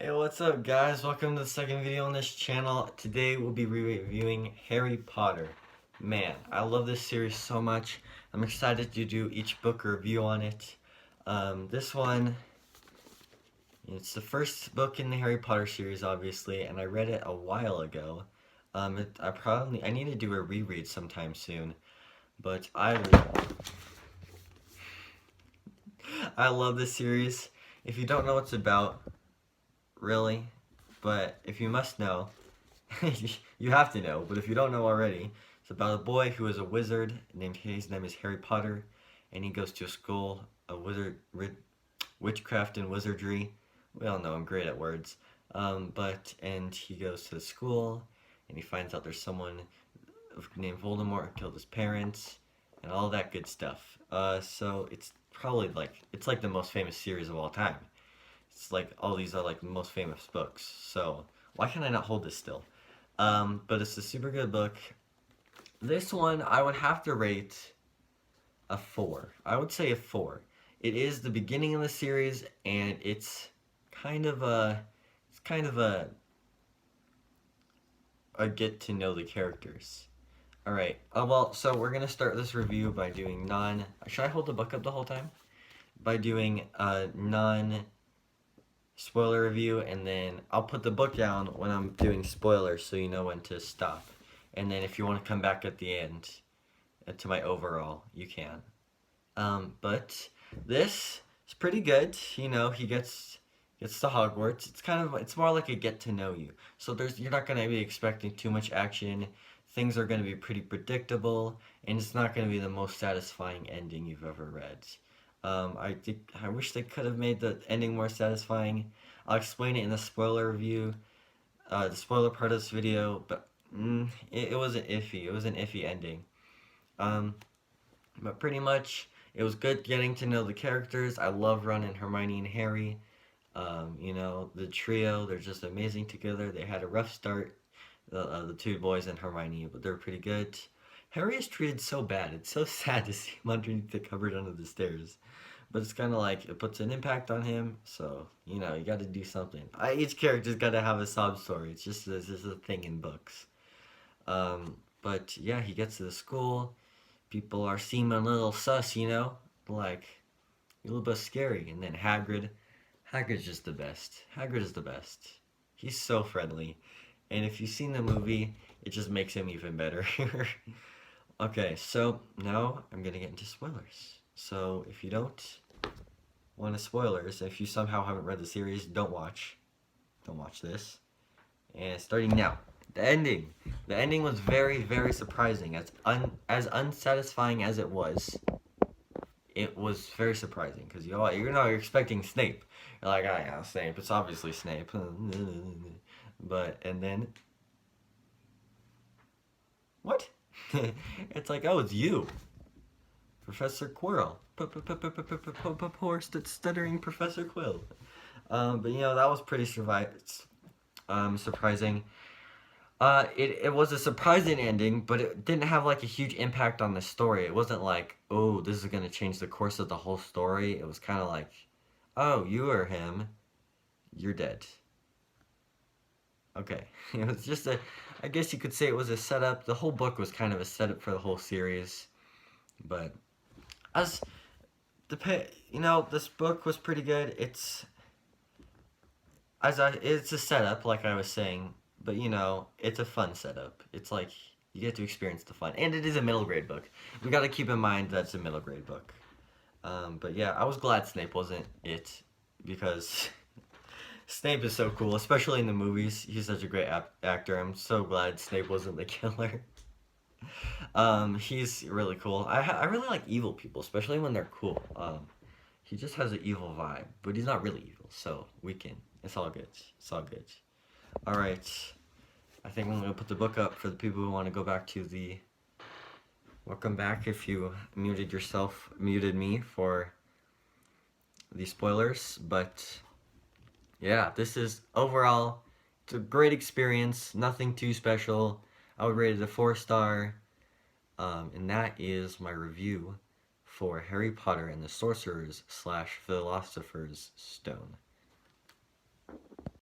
Hey, what's up guys? Welcome to the second video on this channel. Today we'll be reviewing Harry Potter. Man, I love this series so much. I'm excited to do each book review on it. This one, it's the first book in the Harry Potter series, obviously, and I read it a while ago. I need to do a reread sometime soon, but I love this series. If you don't know what it's about, really, but if you must know, you have to know, but if you don't know already, it's about a boy who is a wizard. His name is Harry Potter, and he goes to a school of witchcraft and wizardry. We all know I'm great at words. And he goes to the school, and he finds out there's someone named Voldemort who killed his parents, and all that good stuff. So it's probably it's like the most famous series of all time. It's like all these are like the most famous books. So why can I not hold this still? But it's a super good book. This one I would have to rate a 4. I would say a 4. It is the beginning of the series, and it's kind of a get to know the characters. All right. Well, so we're gonna start this review by doing Should I hold the book up the whole time? By doing a spoiler review, and then I'll put the book down when I'm doing spoilers so you know when to stop. And then if you want to come back at the end to my overall, you can. But this is pretty good. You know, he gets to Hogwarts. It's more like a get to know you. So you're not going to be expecting too much action. Things are going to be pretty predictable, and it's not going to be the most satisfying ending you've ever read. I wish they could have made the ending more satisfying. I'll explain it in the spoiler review, the spoiler part of this video, but it was an iffy. It was an iffy ending. But pretty much, it was good getting to know the characters. I love Ron and Hermione and Harry. You know, the trio, they're just amazing together. They had a rough start, the two boys and Hermione, but they're pretty good. Harry is treated so bad. It's so sad to see him underneath the cupboard under the stairs. But it's kind of like, it puts an impact on him, so, you know, you gotta do something. Each character's gotta have a sob story. It's just this is a thing in books. But, yeah, he gets to the school. People are seeming a little sus, you know? Like, a little bit scary. And then Hagrid's just the best. Hagrid is the best. He's so friendly. And if you've seen the movie, it just makes him even better. Okay, so now I'm gonna get into spoilers. So if you don't want spoilers, if you somehow haven't read the series, don't watch this. And starting now, the ending was very, very surprising. As unsatisfying as it was very surprising, because you're expecting Snape. You're like, oh yeah, Snape, it's obviously Snape. And then what? It's like, oh, it's you, Professor Quirrell. Poor stuttering Professor Quill. But you know, that was pretty surprising. It was a surprising ending, but it didn't have like a huge impact on the story. It wasn't like, oh, this is gonna change the course of the whole story. It was kind of like, oh, you are him, you're dead. Okay, it was just I guess you could say it was a setup. The whole book was kind of a setup for the whole series, but this book was pretty good. It's a setup, like I was saying, but you know, it's a fun setup. It's like you get to experience the fun, and it is a middle grade book. We got to keep in mind that it's a middle grade book. But yeah, I was glad Snape wasn't it, because Snape is so cool, especially in the movies. He's such a great actor. I'm so glad Snape wasn't the killer. He's really cool. I really like evil people, especially when they're cool. He just has an evil vibe, but he's not really evil, so it's all good. It's all good. All right, I think I'm gonna put the book up for the people who want to go back to the. Welcome back if you muted me for the spoilers, but yeah, this is overall, it's a great experience, nothing too special. I would rate it a 4-star, and that is my review for Harry Potter and the Sorcerers / Philosopher's Stone.